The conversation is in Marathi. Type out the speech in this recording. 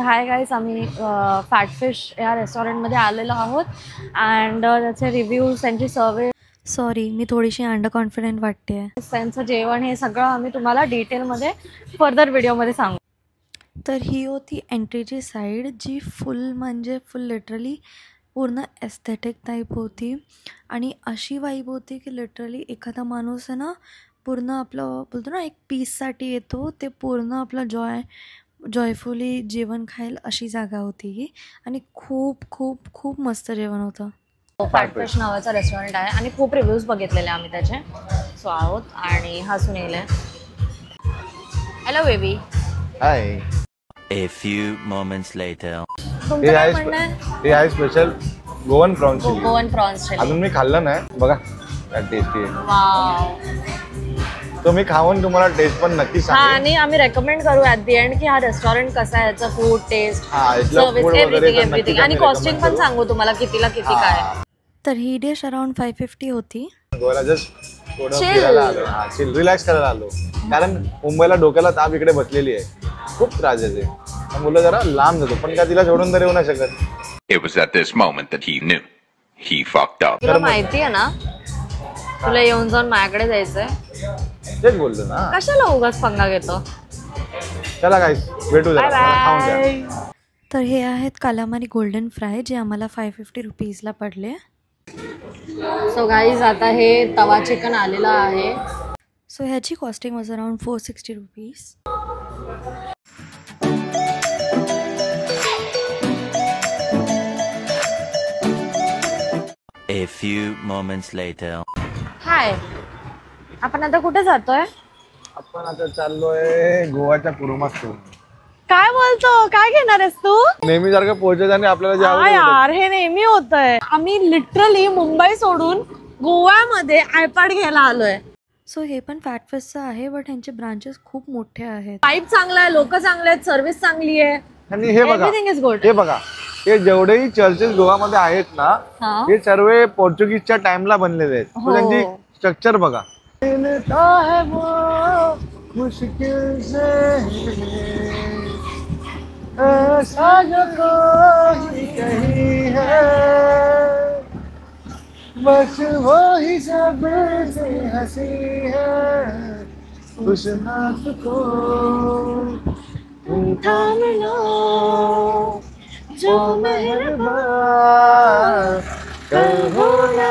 हाय गाईज, आम्ही फॅटफिश या रेस्टॉरंटमध्ये आलेलो आहोत अँड त्याचे रिव्ह्यूज, त्यांची सर्वे. सॉरी, मी थोडीशी अंडर कॉन्फिडंट वाटते आहे. त्यांचं जेवण हे सगळं आम्ही तुम्हाला डिटेलमध्ये फर्दर व्हिडिओमध्ये सांगू. तर ही होती एंट्रीची साईड, जी म्हणजे फुल लिटरली पूर्ण एस्थेटिक टाईप होती आणि अशी वाईब होती की लिटरली एखादा माणूस आहे ना, पूर्ण आपलं बोलतो ना एक पीससाठी येतो, ते पूर्ण आपलं जॉयफुली जेवण खाईल अशी जागा होती ही. आणि खूप खूप खूप मस्त जेवण होतं. फॅटफिश नावाचा रेस्टॉरंट आहे आणि खूप रिव्ह्यूज बघितलेले आम्ही त्याचे. सो आहोत आणि हा सुनील आहे. Hello baby. High. A few moments later. तुमचं काय म्हणणं आहे? हे आहे special Goan prawns chilli. Goan prawns chilli. अजून मी खाल्लं नाही, बघा काय टेस्टी आहे. वाव. तो मी खाऊन तुम्हाला टेस्ट पण नक्की सांगेन. आणि आम्ही रेकमेंड करू ॲट दी एंड की हा रेस्टॉरंट कसा आहे, याचा फूड टेस्ट, सर्विस, एव्हरीथिंग आणि कॉस्टिंग पण सांगू तुम्हाला कितीला किती काय. तर ही डिश अराउंड 550 होती. गोव्याला जस्ट थोडं फिरायला आलो, चिल रिलॅक्स करायला आलो, कारण मुंबईला डोक्याला ताप इकडे बसलेली आहे, खूप त्रास येते, मुलं जरा लांब जातो, पण काय तिला सोडून तर येऊ नाही शकत. It was at this moment that he knew he fucked up. तुला माहिती आहे ना, तुला येऊन जाऊन माझ्याकडे जायचंय. तेच बोलतो ना, कशाला उगाच पंगा घेतो. चला गाईस, भेटू जरा, खाऊन घ्या. तर हे आहेत कालामारी गोल्डन फ्राय, जे आम्हाला 550 रुपीजला पडले. सो गाईज, आता हे तवा चिकन आलेलं आहे. सो ह्याची costing was around 460 rupees. A few moments later. हाय, आपण आता कुठे जातोय? आपण आता चाललोय गोवाच्या कुरुमास्तून. काय बोलतो? काय घेणार आहेस तू? नेहमी सारखं पोहोचायचं आणि आपल्याला जे आवडतं यार, हे नेहमी होतंय. आम्ही लिटरली मुंबई सोडून गोव्यामध्ये आयपॅड घ्यायला आलोय. सो हे पण फॅटफिशचं आहे, बट ह्यांचे ब्रांचेस खूप मोठे आहेत. पाईप चांगला आहे, लोक चांगले आहेत, सर्व्हिस चांगली आहे. आणि हे बघा, एव्हरीथिंग इज गुड. हे बघा, हे जेवढेही चर्चेस गोवामध्ये आहेत ना, हे सर्व पोर्तुगीजच्या टाइमला बनलेले आहेत. तो त्यांची स्ट्रक्चर बघा. मुश्किल से ऐसा जो कोई कहीं है, बस वो ही सबसे हंसी है, उस नात को थाम लो जो मेहरबान कहो ना